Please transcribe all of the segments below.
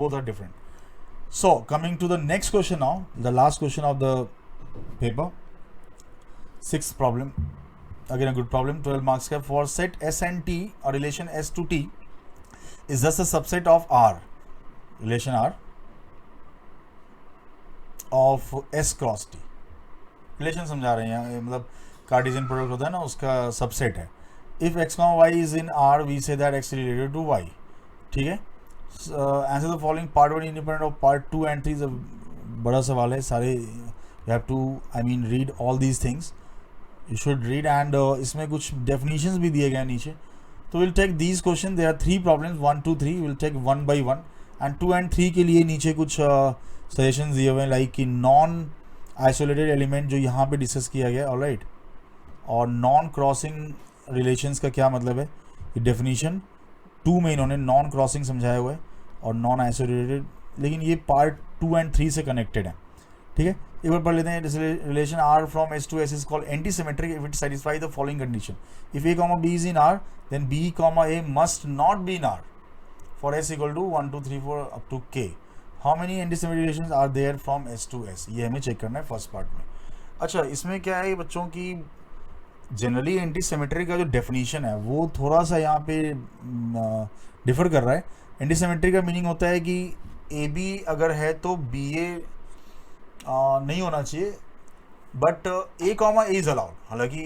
both are different. So coming to the next question now, the last question of the paper, sixth problem, again a good problem, 12 marks का. For set S and T, a relation S to T is thus a subset of R, relation R of S cross T. Relation समझा रहे हैं, मतलब Cartesian product होता है ना, उसका subset है. If x, y is in R, we say that x related to y. ठीक है. Answer the following part 1 independent of part 2 and 3. बड़ा सवाल है, सारे you have to read all these things, you should read. And इसमें कुछ definitions भी दिए गए हैं नीचे. तो will take these question, there are 3 problems, 1 2 3, will take 1 by 1. And 2 and 3 के लिए नीचे कुछ सजेशंस दिए हुए हैं, लाइक कि नॉन आइसोलेटेड एलिमेंट जो यहाँ पे डिस्कस किया गया, ऑलराइट. और नॉन क्रॉसिंग रिलेशंस का क्या मतलब है, ये डेफिनेशन 2 में इन्होंने नॉन क्रॉसिंग समझाया हुआ है और नॉन आइसोलेटेड, लेकिन ये पार्ट 2 and 3 से कनेक्टेड है. ठीक है, एक बार पढ़ लेते हैं. Relation R from S to S is called anti symmetric if it satisfy the following condition. If A, B is in R, then B, A must not be in R for S equal to 1 2 3 4 up to K. How many antisymmetric relations are there from S to S, ये हमें check करना है first part में. अच्छा, इसमें क्या है बच्चों की, जनरली एंटीसिमेट्रिक का जो डेफिनेशन है वो थोड़ा सा यहाँ पे डिफर कर रहा है. एंटीसिमेट्रिक का मीनिंग होता है कि AB अगर है तो BA नहीं होना चाहिए, but A, A is allowed. हालांकि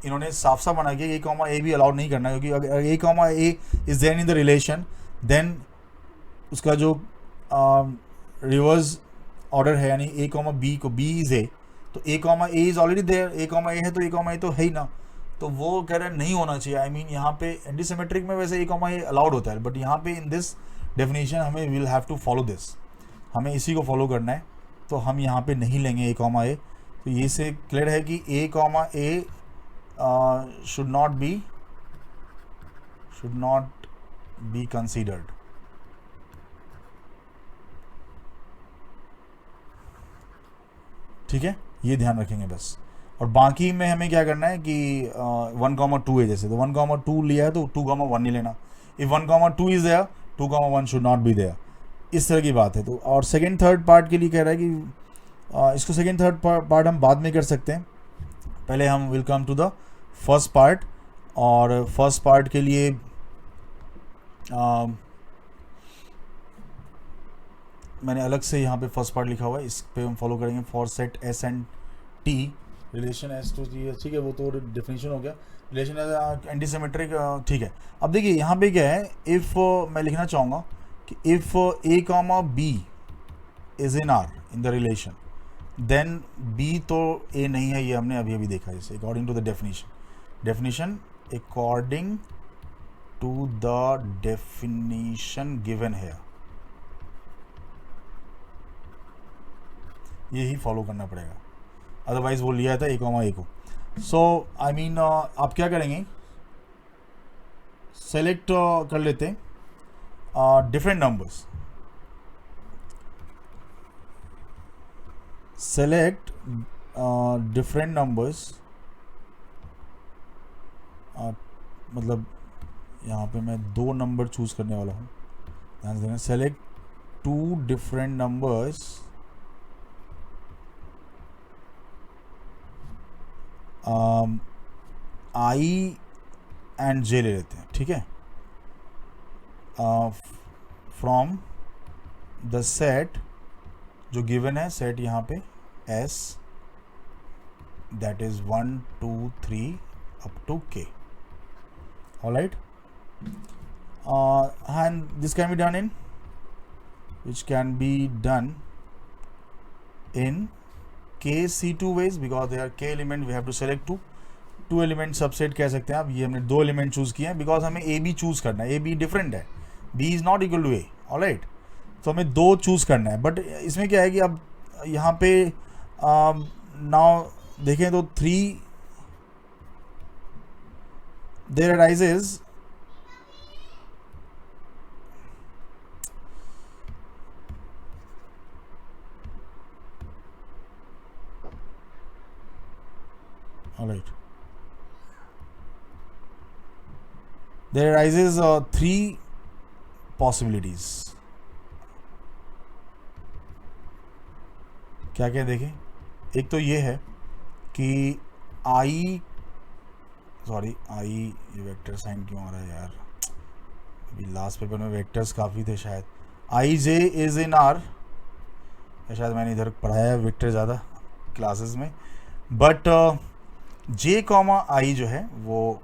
इन्होंने साफ साफ बना कि A, A भी अलाउड नहीं करना, क्योंकि अगर A, A is there in the relation, then उसका जो रिवर्स ऑर्डर है, यानी A, B को B इज A, तो A, A is already there. A, A है तो A, A तो है ही ना, तो वो कह रहे हैं नहीं होना चाहिए. यहाँ पे एंटीसिमेट्रिक में वैसे A, A अलाउड होता है, बट यहाँ पे इन दिस डेफिनेशन हमें will have to follow this, हमें इसी को फॉलो करना है. तो हम यहाँ पे नहीं लेंगे A, A. तो ये से क्लियर है कि A, A should not be considered. ठीक है, ये ध्यान रखेंगे बस. और बाकी में हमें क्या करना है कि 1, 2 है, जैसे तो 1, 2 लिया है तो 2, 1 नहीं लेना. If 1, 2 is there, 2, 1 should not be there. इस तरह की बात है. तो और सेकेंड थर्ड पार्ट के लिए कह रहा है कि इसको सेकेंड थर्ड पार्ट हम बाद में कर सकते हैं, पहले हम will come to the first part. और फर्स्ट पार्ट के लिए मैंने अलग से यहाँ पे फर्स्ट पार्ट लिखा हुआ है, इस पे हम फॉलो करेंगे. For set S and T, relation S to T, ठीक है, वो तो डेफिनेशन हो गया. रिलेशन एंटीसिमेट्रिक, ठीक है. अब देखिए यहाँ पे क्या है, इफ़ मैं लिखना चाहूँगा कि if A, B is in R in the relation, then B तो A नहीं है, ये हमने अभी अभी देखा. जैसे according to the definition according to the definition given है, यही फॉलो करना पड़ेगा, अदरवाइज वो लिया था A, A को. सो आप क्या करेंगे, सेलेक्ट कर लेते हैं different numbers. Select different numbers, मतलब यहाँ पे मैं 2 नंबर चूज करने वाला हूँ, ध्यान से देना. Select 2 different numbers I and J ले लेते हैं. ठीक है, फ्रॉम द सेट जो गिवन है, सेट यहाँ पे S, that is 1 2 3 up to K. Alright, and this can be done in, which can be done in KC2 ways, because there are K element, we have to select 2 element subset कह सकते हैं आप. ये हमने 2 element choose किए हैं, because हमें A, B choose करना है. A, B डिफरेंट है, B is not equal to A. Alright, तो हमें 2 चूज करना है. बट इसमें क्या है कि अब यहाँ पे नाउ देखें तो 3 there arises alright, there arises 3 possibilities. क्या क्या देखें, एक तो ये है कि आई, सॉरी आई, ये वेक्टर साइन क्यों आ रहा है यार, अभी लास्ट पेपर में वेक्टर्स काफ़ी थे शायद। आई जे इज़ इन आर, शायद मैंने इधर पढ़ाया है वेक्टर ज़्यादा क्लासेस में, बट जे कॉमा आई जो है वो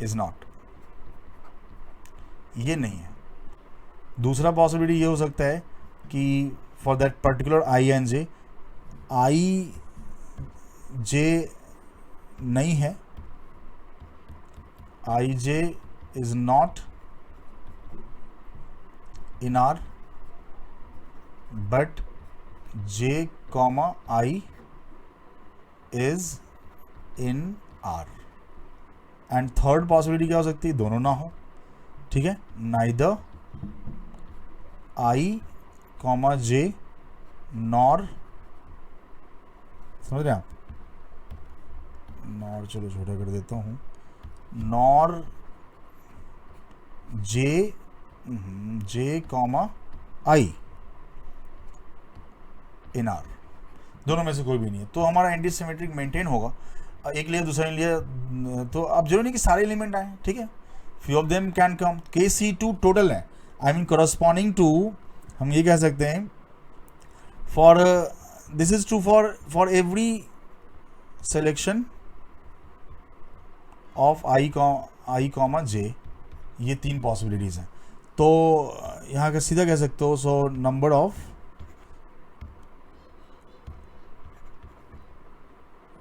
इज़ नॉट, ये नहीं है। दूसरा पॉसिबिलिटी ये हो सकता है कि for that particular I and J, I J नहीं है, I J is not in R but J comma I is in R. And third possibility क्या हो सकती है, दोनों ना हो, ठीक है, neither I comma J nor, समझ रहे हैं आप, नॉर चलो छोटा कर देता हूँ, nor J comma I in are, दोनों में से कोई भी नहीं है, तो हमारा एंटी सिमेट्रिक मेंटेन होगा। एक लिया दूसरा नहीं लिया, तो अब जरूरी नहीं कि सारे एलिमेंट आए, ठीक है, few of them can come, K_C2 total है, आई मीन करस्पॉन्डिंग टू, हम ये कह सकते हैं for this is true for every selection of I comma J, ये तीन पॉसिबिलिटीज हैं। तो यहाँ का सीधा कह सकते हो, so number of,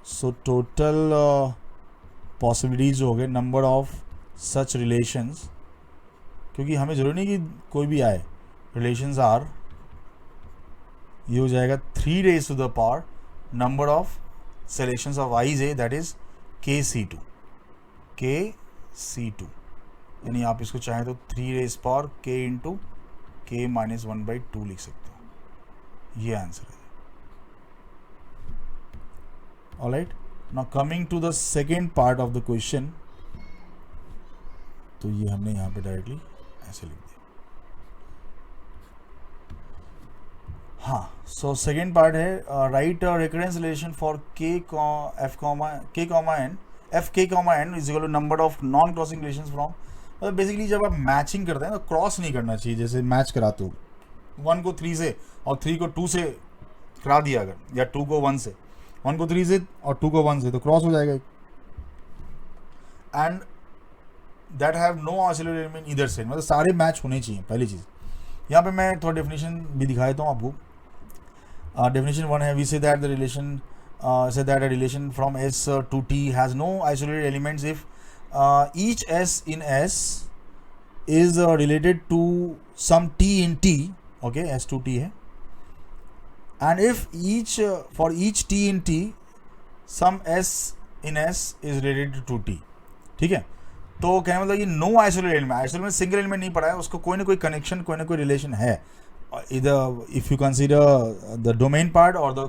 so total possibilities हो गए, नंबर ऑफ सच रिलेशंस, क्योंकि हमें जरूरी नहीं कि कोई भी आए, रिलेशंस आर, ये हो जाएगा 3 raised to the power number of selections of I J, that is K_C2, K_C2, यानी आप इसको चाहें तो 3 raised power K into K माइनस 1/2 लिख सकते हो, ये आंसर है। Alright, now coming to the second part of the question, तो ये हमने यहाँ पे डायरेक्टली ऐसे लिख दिया। हाँ, सो सेकेंड पार्ट है, right recurrence relation for K comma N is equal to number of non crossing relations from, मतलब बेसिकली जब आप मैचिंग करते हैं तो क्रॉस नहीं करना चाहिए, जैसे मैच कराते हो 1 को 3 से और 3 को 2 से करा दिया अगर, या 2 को 1 से, 1 को 3 से और 2 को 1 से, तो क्रॉस हो जाएगा। And that have no auxiliary element either side, मतलब सारे मैच होने चाहिए, पहली चीज़। यहाँ पे मैं थोड़ा डेफिनेशन भी दिखा देता हूँ आपको। Definition 1 है, we say that the relation a relation from S to T has no isolated elements if each S in S is related to some T in T, okay, S to T है, and if for each T in T some S in S is related to T, ठीक है। तो कहने मतलब ये no isolated element, isolated में single element नहीं पड़ा है, उसको कोई ना कोई कनेक्शन, कोई ना कोई रिलेशन है, either if you consider the domain part or the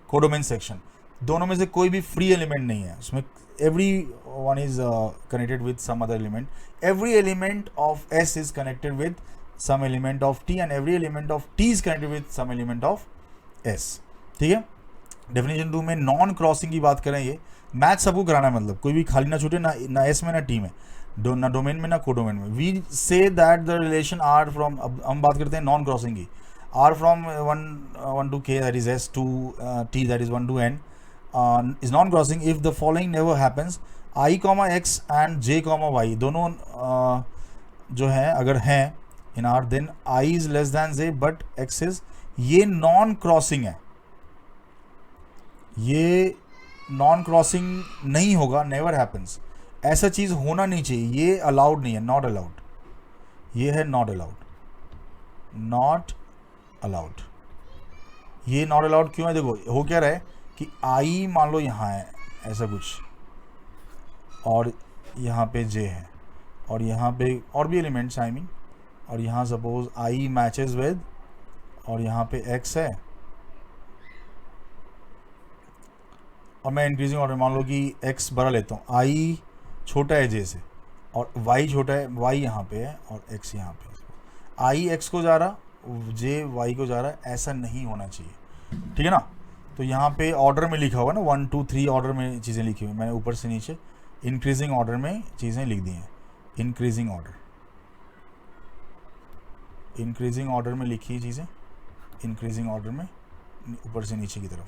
codomain section, दोनों में से कोई भी फ्री एलिमेंट नहीं है उसमें, every one is connected with some other element, every element of S is connected with some element of T and every element of T is connected with some element of S, ठीक है। Definition 2 में non crossing की बात करें, ये match सबको कराना है, मतलब कोई भी खाली ना छूटे, ना एस में ना टी में, ना डोमेन में ना कोडोमेन में। We say that the relation R from, अब हम बात करते हैं नॉन क्रॉसिंग की, R from 1 to K that is S to T that is 1 to N is non crossing if the following never happens, I, X and J, Y दोनों जो है अगर हैं in R, then I is less than J but X is, ये non crossing है, ये non crossing नहीं होगा, नेवर हैपन्स, ऐसा चीज़ होना नहीं चाहिए, ये अलाउड नहीं है, नॉट अलाउड, ये है नॉट अलाउड, नॉट अलाउड। ये नॉट अलाउड क्यों है, देखो हो क्या रहा है कि आई मान लो यहाँ है ऐसा कुछ, और यहाँ पे जे है, और यहाँ पे और भी एलिमेंट्स आई मीन, और यहाँ सपोज आई मैचेस विद, और यहाँ पे एक्स है, और मैं इंक्रीजिंग ऑर्डर मान लो कि x बड़ा लेता हूँ, i छोटा है j से और y छोटा है, y यहाँ पे है और x यहाँ पे है, i x को जा रहा, j y को जा रहा है, ऐसा नहीं होना चाहिए। ठीक है ना। तो यहाँ पे ऑर्डर में लिखा हुआ ना 1 2 3 ऑर्डर में चीज़ें लिखी हुई, मैंने ऊपर से नीचे इंक्रीजिंग ऑर्डर में चीज़ें लिख दी हैं। इंक्रीजिंग ऑर्डर में लिखी चीज़ें, इंक्रीजिंग ऑर्डर में ऊपर से नीचे की तरफ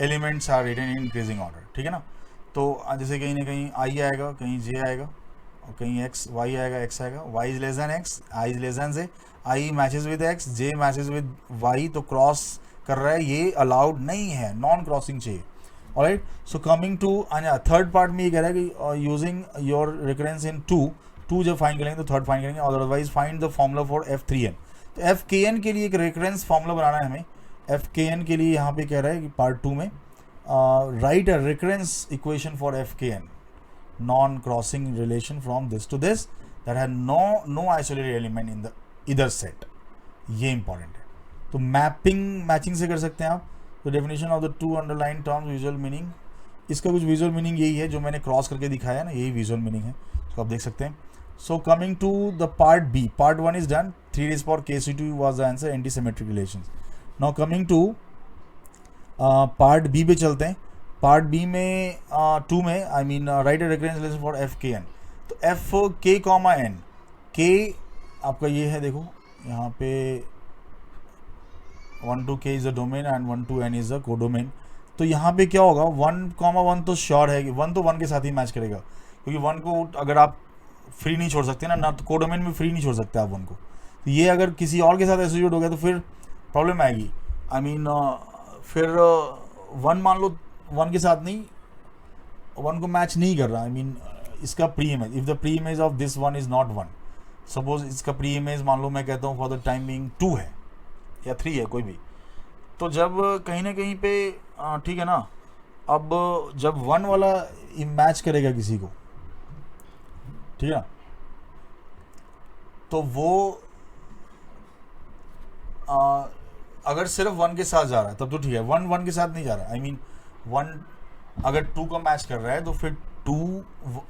elements are written in increasing order, ठीक है ना। तो जैसे कहीं ना कहीं आई आएगा, कहीं जे आएगा, और कहीं एक्स वाई आएगा, एक्स आएगा, Y is less than X, I is less than J, I matches with X, J matches with Y, तो क्रॉस कर रहा है, ये अलाउड नहीं है, नॉन क्रॉसिंग चाहिए। Alright, so coming to third part में ये कह रहा है कि using your recurrence in two जब फाइंड करेंगे तो थर्ड फाइंड करेंगे, otherwise find the formula for F3n। तो F(k)n के लिए एक रेफरेंस फॉर्मूला बनाना है हमें। F(k)n के लिए यहाँ पे कह रहा है कि पार्ट 2 में write a recurrence equation for F(k)n, non crossing relation from this to this that have no isolated element in the इधर सेट। ये इंपॉर्टेंट है। तो मैचिंग से कर सकते हैं आप। तो definition of the two underline terms, visual meaning, इसका कुछ विजुअल मीनिंग यही है जो मैंने क्रॉस करके दिखाया है ना, यही विजुअल मीनिंग है, इसको आप देख सकते हैं। So coming to the part B, part 1 is done, 3 days for KC2 was the answer, anti-symmetric relations. Now coming to part B पे चलते हैं। पार्ट बी में 2 में I mean write a recurrence relation for F(k)n। तो F(k)n, K आपका ये है, देखो यहाँ पे 1 to K is the domain and 1 to N is the codomain. तो यहाँ पे क्या होगा, 1,1 तो श्योर है कि 1 तो 1 के साथ ही मैच करेगा, क्योंकि 1 को अगर आप फ्री नहीं छोड़ सकते ना तो कोडोमेन में फ्री नहीं छोड़ सकते आप 1 को। तो ये अगर किसी और के साथ एसोसिएट हो गया तो फिर प्रॉब्लम आएगी। आई मीन फिर 1 मान लो 1 के साथ नहीं, 1 को मैच नहीं कर रहा। आई मीन इसका pre image, if the pre image of this 1 is not 1, suppose इसका प्री इमेज मान लो मैं कहता हूँ फॉर द टाइम बिंग 2 है या 3 है, कोई भी। तो जब कहीं ना कहीं पे ठीक है ना, अब जब 1 वाला मैच करेगा किसी को, ठीक है ना, तो वो अगर सिर्फ 1 के साथ जा रहा है तब तो ठीक है, 1 के साथ नहीं जा रहा। आई मीन 1 अगर 2 का मैच कर रहा है तो फिर 2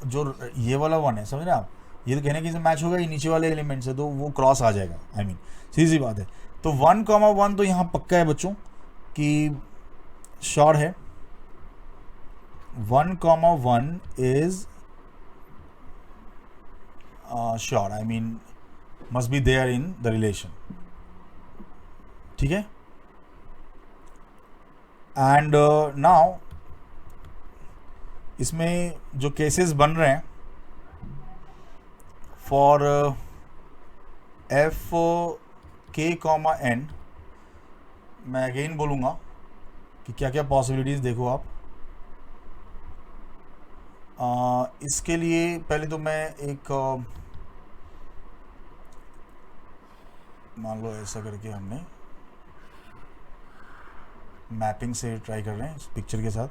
जो ये वाला 1 है, समझ रहे आप, ये तो कहने की मैच होगा ये नीचे वाले एलिमेंट से, तो वो क्रॉस आ जाएगा। आई मीन सीधी सी बात है। तो 1,1 तो यहाँ पक्का है बच्चों कि श्योर है, 1,1 is sure, I mean must be there in the relation, ठीक है। एंड नाउ इसमें जो केसेस बन रहे हैं फॉर F(k)n, मैं अगेन बोलूँगा कि क्या क्या पॉसिबिलिटीज़ देखो आप। इसके लिए पहले तो मैं एक मान लो ऐसा करके हमने मैपिंग से ट्राई कर रहे हैं इस पिक्चर के साथ।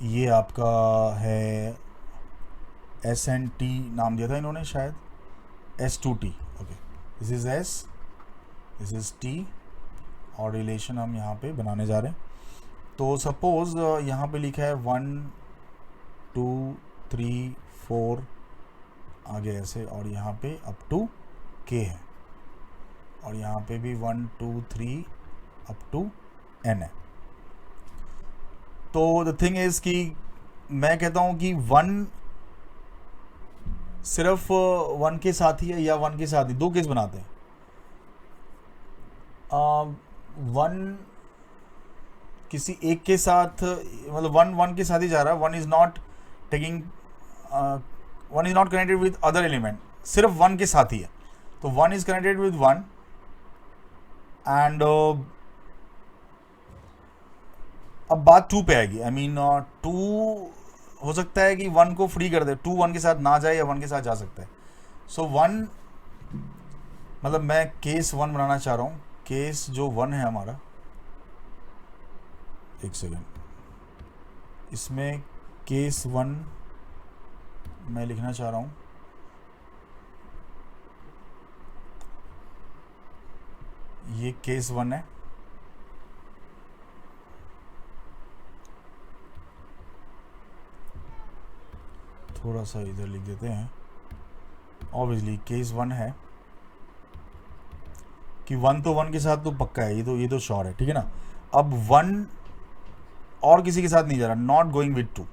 ये आपका है S&T नाम दिया था इन्होंने शायद, S2T, okay, this is S, this is T, और रिलेशन हम यहाँ पे बनाने जा रहे हैं। तो सपोज यहाँ पे लिखा है 1 2 3 4 आगे ऐसे, और यहाँ पे अप टू K है, और यहाँ पे भी 1 2 3 अप टू N है। तो द थिंग इज कि मैं कहता हूँ कि 1 सिर्फ 1 के साथ ही है या 1 के साथ ही, 2 केस बनाते हैं। 1 किसी एक के साथ, मतलब 1 के साथ ही जा रहा है, 1 is not taking, 1 is not connected with other element, सिर्फ 1 के साथ ही है। तो 1 इज कनेक्टेड विद 1 एंड अब बात 2 पे आएगी। आई मीन 2 हो सकता है कि 1 को फ्री कर दे, 2 1 के साथ ना जाए या 1 के साथ जा सकता है। सो 1 मतलब मैं केस 1 बनाना चाह रहा हूँ, केस जो 1 है हमारा, एक सेकेंड, इसमें केस 1 मैं लिखना चाह रहा हूँ, ये केस 1 है। थोड़ा सा इधर लिख देते हैं, ऑब्वियसली केस 1 है। कि 1 तो 1 के साथ तो पक्का है, ये तो श्योर है, ठीक है ना। अब 1 और किसी के साथ नहीं जा रहा, not going with 2,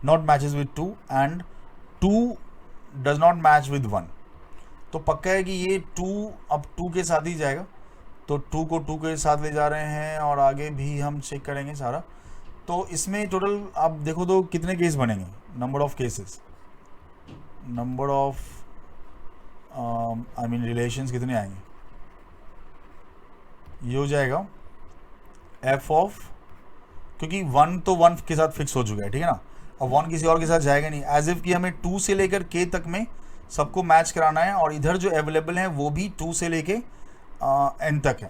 not matches with 2 and 2 does not match with 1, तो पक्का है कि ये 2 अब 2 के साथ ही जाएगा। तो 2 को 2 के साथ ले जा रहे हैं और आगे भी हम चेक करेंगे सारा। तो इसमें टोटल आप देखो तो कितने केस बनेंगे, number of cases, number of I mean relations कितने आएंगे, ये हो जाएगा एफ ऑफ, क्योंकि 1 तो 1 के साथ फिक्स हो चुका है, ठीक है ना। अब 1 किसी और के साथ जाएगा नहीं, एज इफ कि हमें 2 से लेकर k तक में सबको मैच कराना है, और इधर जो अवेलेबल है वो भी 2 से लेके n तक है।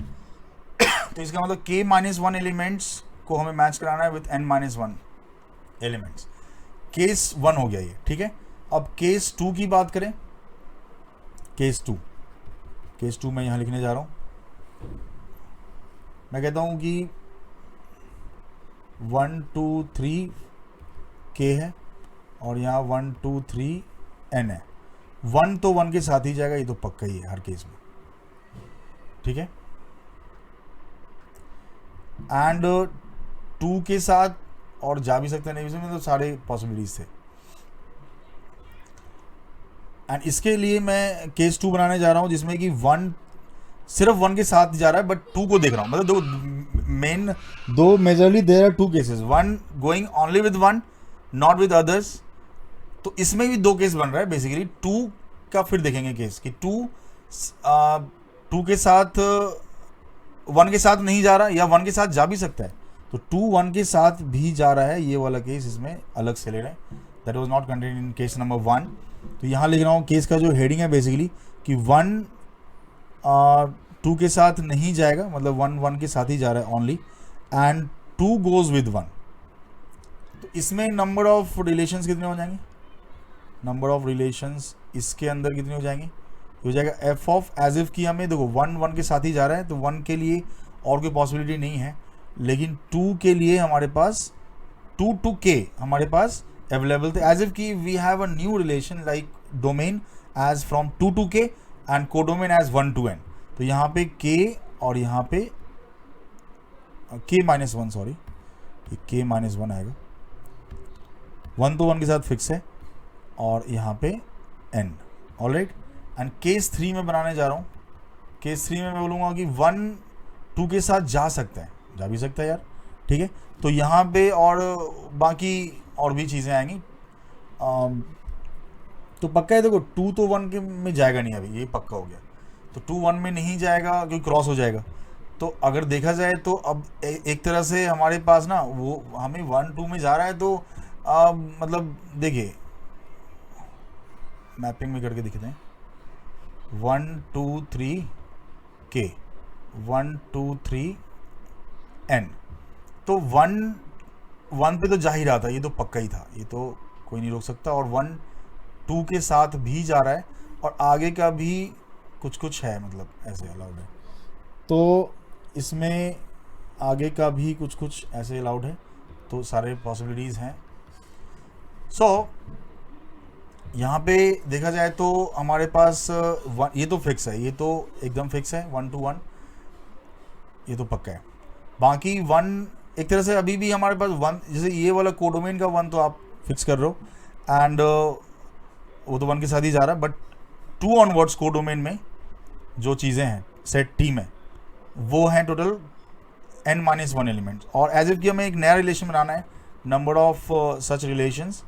तो इसका मतलब k-1 एलिमेंट्स को हमें मैच कराना है विथ n-1 एलिमेंट्स। केस 1 हो गया ये, ठीक है। अब केस 2 की बात करें, केस 2 मैं यहाँ लिखने जा रहा हूँ। मैं कहता हूँ कि 1 2 3 k है और यहाँ 1 2 3 n है। 1 तो 1 के साथ ही जाएगा, ये तो पक्का ही है हर केस में, ठीक है। एंड 2 के साथ और जा भी सकते हैं, नहीं में तो सारे पॉसिबिलिटीज थे। एंड इसके लिए मैं केस 2 बनाने जा रहा हूँ जिसमें कि 1 सिर्फ 1 के साथ जा रहा है, बट 2 को देख रहा हूँ। मतलब दो majorly there are 2 cases, 1 going only with 1 not with others. तो इसमें भी 2 केस बन रहा है बेसिकली। 2 का फिर देखेंगे केस कि 2 के साथ 1 के साथ नहीं जा रहा, या 1 के साथ जा भी सकता है। तो 2 1 के साथ भी जा रहा है, ये वाला केस इसमें अलग से ले रहे हैं, that was not contained in case number 1। तो यहाँ लिख रहा हूँ केस का जो हेडिंग है बेसिकली कि 1 2 के साथ नहीं जाएगा, मतलब 1 1 के साथ ही जा रहा है ओनली, एंड 2 गोज विद 1। तो इसमें नंबर ऑफ रिलेशंस कितने हो जाएंगे, नंबर ऑफ रिलेशंस इसके अंदर कितने हो जाएंगे, हो जाएगा एफ ऑफ, एज इफ कि हमें देखो 1 1 के साथ ही जा रहा है, तो 1 के लिए और कोई पॉसिबिलिटी नहीं है, लेकिन 2 के लिए हमारे पास 2 to k हमारे पास अवेलेबल थे, एज इफ कि we have a new relation like domain as from 2 to k and codomain as 1 to n। तो यहाँ पे k और यहाँ पे k-1, सॉरी k-1 आएगा, 1 तो 1 के साथ फिक्स है, और यहाँ पे n, ऑलराइट। एंड केस 3 में बनाने जा रहा हूँ। केस 3 में मैं बोलूँगा कि 1 2 के साथ जा सकता है, जा भी सकता है यार, ठीक है। तो यहाँ पे और बाकी और भी चीज़ें आएंगी। तो पक्का है, देखो 2 तो 1 के में जाएगा नहीं, अभी ये पक्का हो गया। तो 2 1 में नहीं जाएगा क्योंकि क्रॉस हो जाएगा। तो अगर देखा जाए तो अब एक तरह से हमारे पास ना वो हमें 1 2 में जा रहा है, तो मतलब देखिए मैपिंग में करके दिखते हैं, 1 2 3 k 1 2 3 n। तो 1 पे तो जा ही रहा था, ये तो पक्का ही था, ये तो कोई नहीं रोक सकता। और 1 2 के साथ भी जा रहा है, और आगे का भी कुछ है, मतलब ऐसे अलाउड है। तो इसमें आगे का भी कुछ ऐसे अलाउड है, तो सारे पॉसिबिलिटीज़ हैं। यहाँ पे देखा जाए तो हमारे पास ये तो फिक्स है, ये तो एकदम फिक्स है, 1 to 1 ये तो पक्का है। बाकी 1 एक तरह से अभी भी हमारे पास 1, जैसे ये वाला कोडोमेन का 1 तो आप फिक्स कर रहे हो, एंड वो तो 1 के साथ ही जा रहा है, बट 2 ऑनवर्ड्स कोडोमेन में जो चीज़ें हैं सेट टी में, वो हैं टोटल n-1 एलिमेंट्स। और एज इफ कि हमें एक नया रिलेशन बनाना है, नंबर ऑफ सच रिलेशंस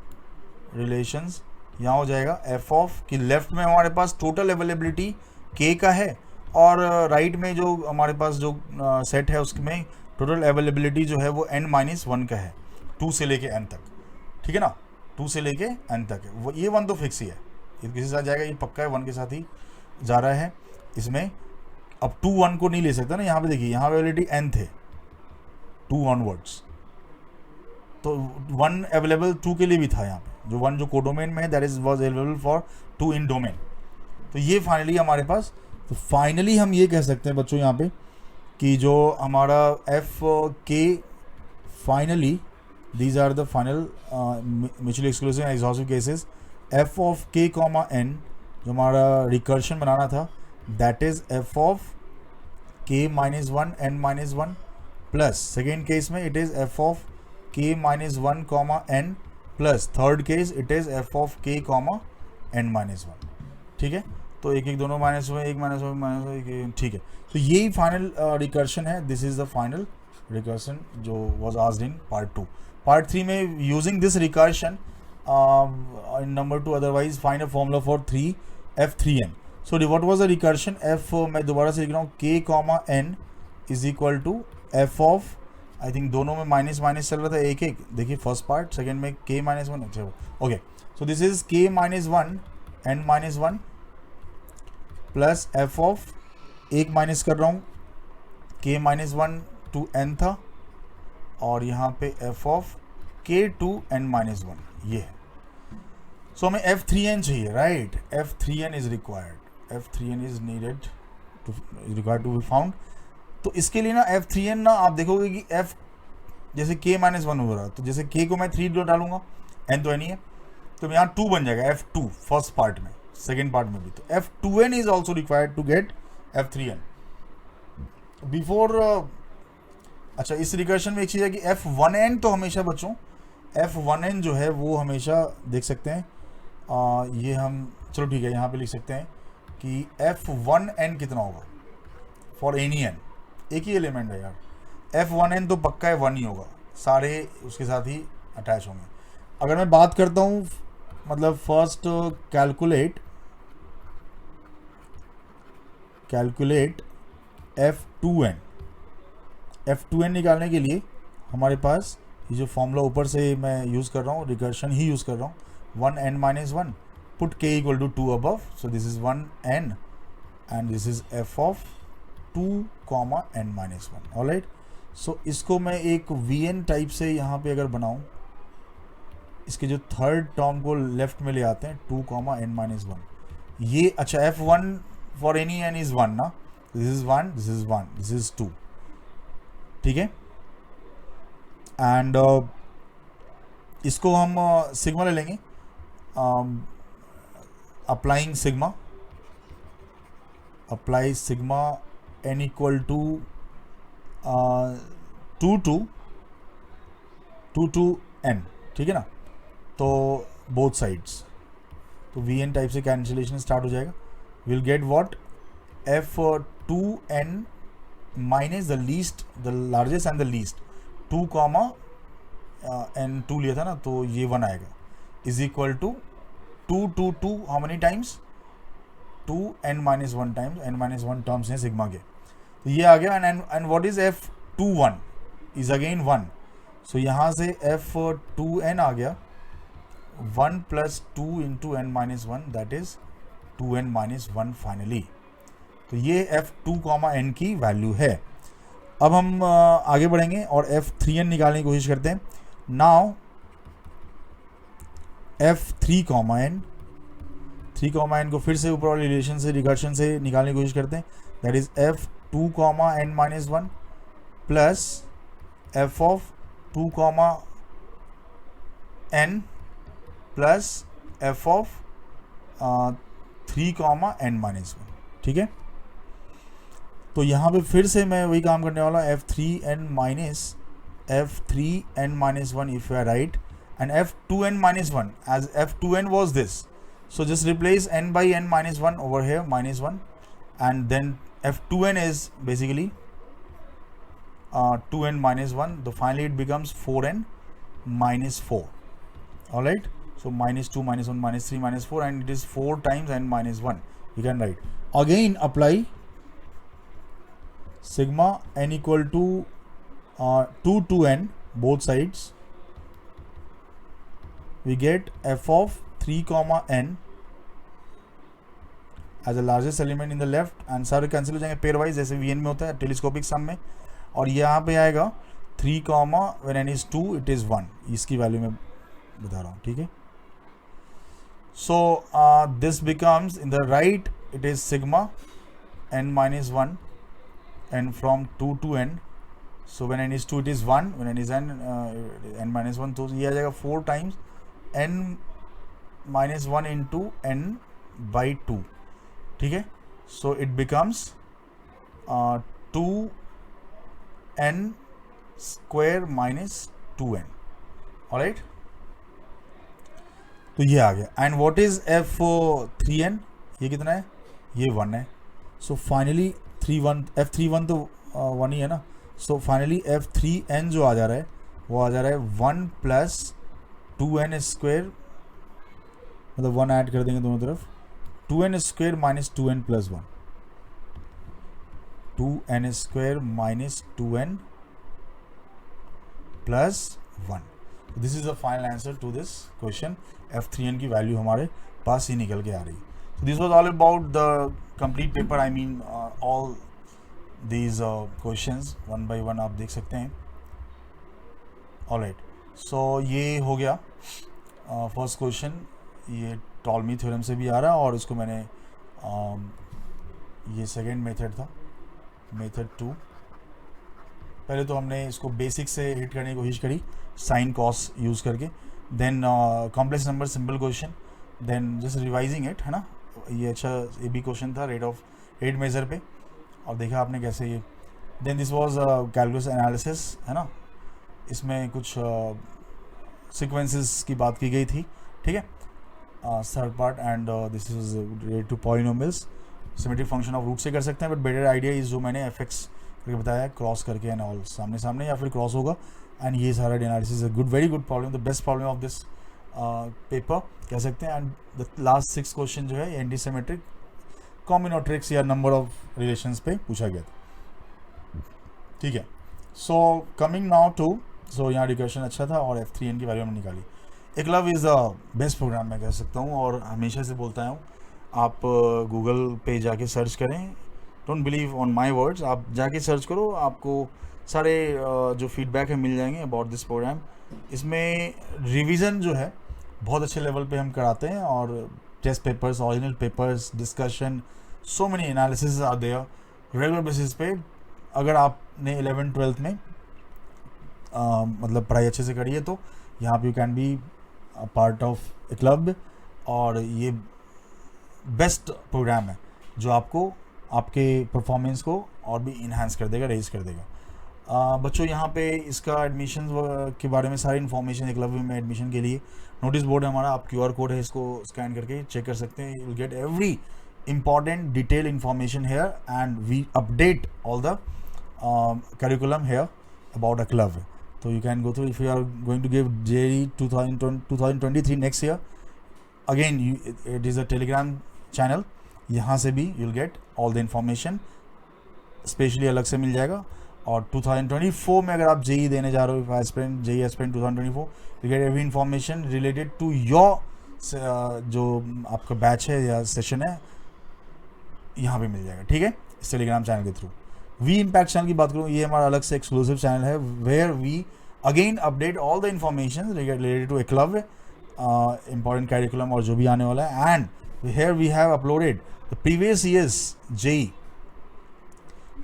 यहाँ हो जाएगा एफ ऑफ कि लेफ्ट में हमारे पास टोटल अवेलेबिलिटी k का है, और राइट में जो हमारे पास जो सेट है उसमें टोटल अवेलेबिलिटी जो है वो n-1 का है, 2 से लेके n तक, ठीक है ना, 2 से लेके n तक है। वो ये 1 तो फिक्स ही है, ये किसी के साथ जाएगा, ये पक्का है, 1 के साथ ही जा रहा है इसमें। अब 2 1 को नहीं ले सकता ना, यहाँ पे देखिए यहाँ अवेलेबिलिटी n थे 2 ऑनवर्ड्स, तो 1 अवेलेबल 2 के लिए भी था यहाँ पे, जो 1 जो कोडोमेन में है that is was available for 2 in domain. तो ये फाइनली हमारे पास, तो फाइनली हम ये कह सकते हैं बच्चों यहाँ पे कि जो हमारा f k finally these are the final mutually exclusive and exhaustive cases, f of k comma n जो हमारा रिकर्शन बनाना था, that is f of k minus 1 n minus 1 plus second case में it is f of k minus 1 comma n plus third case it is f of k comma n minus 1. ठीक है, तो एक एक दोनों minus हुए, एक minus हुए, माइनस हुए, ठीक है. तो यही फाइनल रिकर्शन है. This is the final recursion जो was asked in part 2. Part 3 में using this recursion in number 2 otherwise find a formula for 3f3n. So what was the recursion? f मैं दोबारा से लिख रहा हूँ k comma n is equal to f of, I think दोनों में minus minus चल रहा था एक एक. देखिए फर्स्ट पार्ट, सेकेंड में k माइनस 1. अच्छा okay, so this is k minus 1 n minus 1 plus f of, एक माइनस कर रहा हूँ, k माइनस 1 टू n था और यहाँ पे f of k to n minus 1 ये है. सो हमें f3n चाहिए, right? f3n is required, f3n is needed to required to be found. तो इसके लिए ना f3n ना आप देखोगे कि f जैसे k माइनस 1 हो रहा है, तो जैसे k को मैं 3 डालूंगा, n तो n ही है, तो यहाँ 2 बन जाएगा f2 फर्स्ट पार्ट में, सेकेंड पार्ट में भी. तो f2n is also required to get f3n before. अच्छा, इस रिकर्शन में एक चीज़ है कि f1n तो हमेशा बच्चों f1n जो है वो हमेशा देख सकते हैं. ये हम चलो ठीक है यहाँ पे लिख सकते हैं कि f1n कितना होगा फॉर एनी n. एक ही एलिमेंट है यार, f1n तो पक्का है 1 ही होगा, सारे उसके साथ ही अटैच होंगे. अगर मैं बात करता हूँ मतलब फर्स्ट कैलकुलेट f2n निकालने के लिए हमारे पास ये जो फॉर्मूला ऊपर से मैं यूज़ कर रहा हूँ, रिकर्शन ही यूज़ कर रहा हूँ, 1n minus 1 put k equal to 2 above. So this is 1n and this is f of 2 comma n minus 1. Alright, so इसको मैं एक vn टाइप से यहाँ पे अगर बनाऊँ, इसके जो थर्ड टर्म को लेफ्ट में ले आते हैं 2 कॉमा n माइनस 1. ये अच्छा f1 for any n is 1 ना, this is 1, this is 1, this is 2. ठीक है, एंड इसको हम सिग्मा ले लेंगे, apply sigma n equal to 2 to n. ठीक है ना, तो बोथ साइड्स, तो vn टाइप से कैंसिलेशन स्टार्ट हो जाएगा. Will get what, f2n minus the least, the largest and the least, 2 comma n 2 लिया था ना, तो ये 1 आएगा, is equal to 2 how many times, 2n minus 1 times, n minus 1 terms हैं सिग्मा के. तो ये आ गया. And what is f21 is again 1. सो यहाँ से f2n आ गया 1 plus 2 into n minus 1, that is 2n minus 1 finally. तो ये f2 कॉमा n की वैल्यू है. अब हम आगे बढ़ेंगे और f3n निकालने की कोशिश करते हैं. Now f3 comma n, 3 comma n को फिर से ऊपर वाले रिलेशन से, रिकर्शन से निकालने की कोशिश करते हैं. That is f2 comma n minus 1 plus f of 2 comma n plus f of 3 comma n minus 1. ठीक है, तो यहाँ पे फिर से मैं वही काम करने वाला, f3n minus 1 if you are right, and f2n minus 1 as f2n was this, so just replace n by n minus 1 over here, minus 1, and then f2n is basically 2n minus 1, so finally it becomes 4n minus 4. all right, so minus 2 minus 1 minus 3 minus 4, and it is 4 times n minus 1. you can write again, apply sigma n equal to 2 to n both sides. we get f of 3 comma n as the largest element in the left, and सारे cancel हो जाएंगे pair wise जैसे vn में होता है telescopic सम में. और यहाँ पे आएगा 3 comma when n is 2 it is 1. इसकी वैल्यू मैं बता रहा हूँ. ठीक है, so this becomes in the right it is sigma n minus 1 and from 2 to n. so when n is 2 it is 1, when n is n minus 1, तो ये आ जाएगा 4 times n minus 1 into n by 2. ठीक है, so it becomes 2n square minus 2n, alright. तो ये आ गया। And what is f3n, ये कितना है, ये 1 है। सो फाइनली 3 1 f3 1 तो 1 ही है ना। सो फाइनली f3n जो आ जा रहा है वो आ जा रहा है 1 प्लस 2n स्क्वायर, मतलब 1 ऐड कर देंगे दोनों तरफ, 2n square minus 2n plus 1, 2n square minus 2n plus 1। This is the final answer to this question. f3n की वैल्यू हमारे पास ही निकल के आ रही है। So this was all about the complete paper. I mean all these questions one by one आप देख सकते हैं। Alright, so ये हो गया फर्स्ट क्वेश्चन। ये टॉलमी थ्योरम से भी आ रहा है और इसको मैंने ये सेकेंड मेथड था, मेथड 2। पहले तो हमने इसको बेसिक से हिट करने की कोशिश करी साइन कॉस यूज़ करके, then complex number simple question, then just revising it, है ना। ये अच्छा ये भी क्वेश्चन था रेट मेजर पे, और देखा आपने कैसे ये। Then this was calculus analysis, है ना। इसमें कुछ सीक्वेंसेस की बात की गई थी, ठीक है, third part. And this is related to polynomials, symmetric function of root से कर सकते हैं, बट बेटर आइडिया इज जो मैंने एफ एक्स करके बताया, क्रॉस करके एंड ऑल, सामने सामने या फिर क्रॉस होगा। एंड ये सारा analysis good, very good problem, the best problem of this paper कह सकते हैं। एंड द लास्ट 6 क्वेश्चन जो है एंटी सिमेट्रिक कॉम्बिनेटरिक्स या नंबर ऑफ रिलेशंस पे पूछा गया था, ठीक है। सो कमिंग नाउ टू, सो यहाँ डिस्कशन अच्छा था और f3n की वैल्यू हमने निकाली। एकलव इज़ द बेस्ट प्रोग्राम मैं कह सकता हूँ, और हमेशा से बोलता हूँ आप गूगल पे जाके सर्च करें, don't believe on my words, आप जाके सर्च करो, आपको सारे जो फीडबैक है मिल जाएंगे अबाउट दिस प्रोग्राम। इसमें रिवीजन जो है बहुत अच्छे लेवल पे हम कराते हैं, और test papers, original papers, discussion, so many analysis are there regular basis पे। अगर आपने 11th-12th में मतलब पढ़ाई अच्छे से करी है तो यहाँ पे you can be part of A club, और ये बेस्ट प्रोग्राम है जो आपको आपके परफॉर्मेंस को और भी इन्हांस कर देगा, रेज कर देगा। बच्चों यहाँ पे इसका एडमिशन के बारे में सारी इन्फॉर्मेशन एकलव्य में एडमिशन के लिए नोटिस बोर्ड है हमारा, आप QR कोड है, इसको स्कैन करके चेक कर सकते हैं। You will get every important detailed information here, and we update all the curriculum here about eklavya. So you can go through, if you are going to give JEE 2023 next year, again it is a Telegram channel, यहाँ से भी you'll get all the information, specially अलग से मिल जाएगा। और 2024 में अगर आप JEE देने जा रहे हो, aspirant JEE aspirant 2024, you get every information related to your जो आपका बैच है या सेशन है, यहाँ पे मिल जाएगा, ठीक है, इस टेलीग्राम चैनल के थ्रू। वी इम्पैक्ट चैनल की बात करूँ, ये हमारा अलग से एक्सक्लूसिव चैनल है, where we again update all the information related to Eklavya, important curriculum और जो भी आने वाला है। And here we have uploaded the previous years JEE,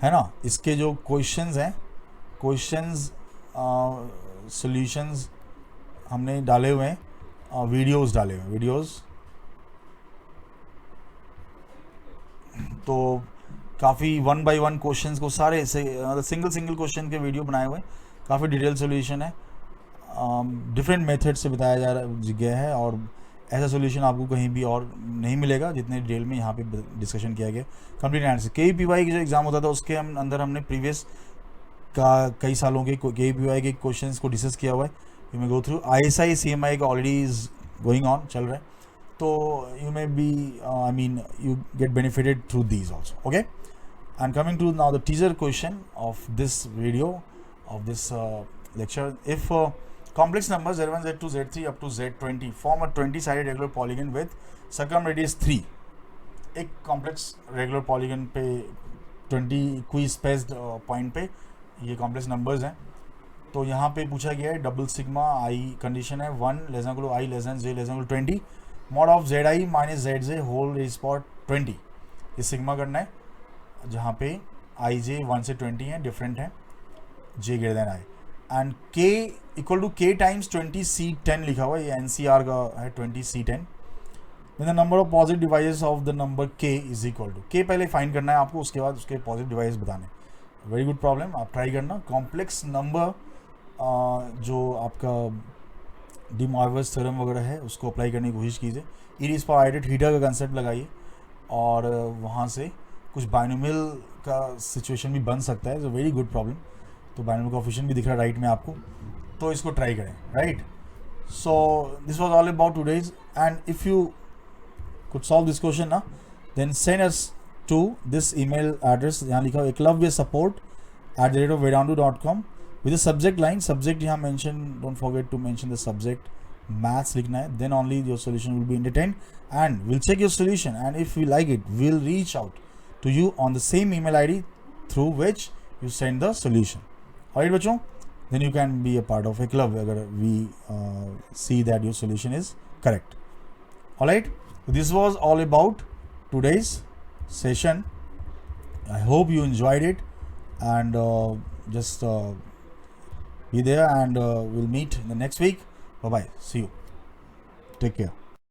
है ना, इसके जो क्वेश्चंस हैं, क्वेश्चंस सॉल्यूशंस हमने डाले हुए हैं, वीडियोस डाले हुए हैं, वीडियोस तो काफ़ी 1 by 1 क्वेश्चंस को सारे से सिंगल क्वेश्चन के वीडियो बनाए हुए हैं, काफ़ी डिटेल सोल्यूशन है, डिफरेंट मेथड से बताया जा गया है, और ऐसा सोल्यूशन आपको कहीं भी और नहीं मिलेगा जितने डिटेल में यहाँ पे डिस्कशन किया गया। कंप्लीट आंसर KPY की जो एग्ज़ाम होता था उसके अंदर हमने प्रीवियस का कई सालों के KPY के क्वेश्चंस को डिस्कस किया हुआ है। You may go through, ISI CMI का ऑलरेडी इज गोइंग ऑन, चल रहा है, तो you may be I mean you get benefited through these also, okay। And coming to now the teaser question of this video, of this lecture, if complex numbers Z1 Z2 Z3 up to Z20 form a 20-sided regular polygon with circumradius 3, एक complex regular polygon पे 20 equi spaced point पे ये complex numbers हैं, तो यहाँ पे पूछा गया है डबल सिग्मा i कंडीशन है 1 ≤ i ≤ j ≤ 20, mod of zi minus zj whole raise power 20, ये सिग्मा करना है जहाँ पे ij 1 से 20 है, डिफरेंट है, j greater than i, and k equal to k times 20c10 लिखा हुआ है, ये NCR का है 20c10। The number of positive divisors of the number k is equal to, k पहले फाइंड करना है आपको, उसके बाद उसके पॉजिटिव डिवाइस बताने, वेरी गुड प्रॉब्लम, आप ट्राई करना. कॉम्प्लेक्स नंबर जो आपका डी मॉर्गन्स थ्योरम वगैरह है उसको अप्लाई करने की कोशिश कीजिए. E is for aided theta का कंसेप्ट लगाइए और वहाँ से कुछ बाइनोमियल का सिचुएशन भी बन सकता है. Is a very good problem. तो बाइनोमियल कोएफिशिएंट भी दिख रहा है राइट में आपको, तो इसको ट्राई करें. Right. So this was all about today's, and if you could solve this question now, then send us to this email address. यहाँ लिखा हो eklavyaSupport@vedantu.com with the subject line. Subject यहाँ mention, don't forget to mention the subject. Maths लिखना है, then only your solution will be entertained, and we'll check your solution, and if we like it, we'll reach out to you on the same email ID through which you send the solution. Alright बच्चों, then you can be a part of Eklavya अगर we see that your solution is correct. Alright. This was all about today's session. I hope you enjoyed it, and just be there, and we'll meet in the next week. Bye bye. See you. Take care.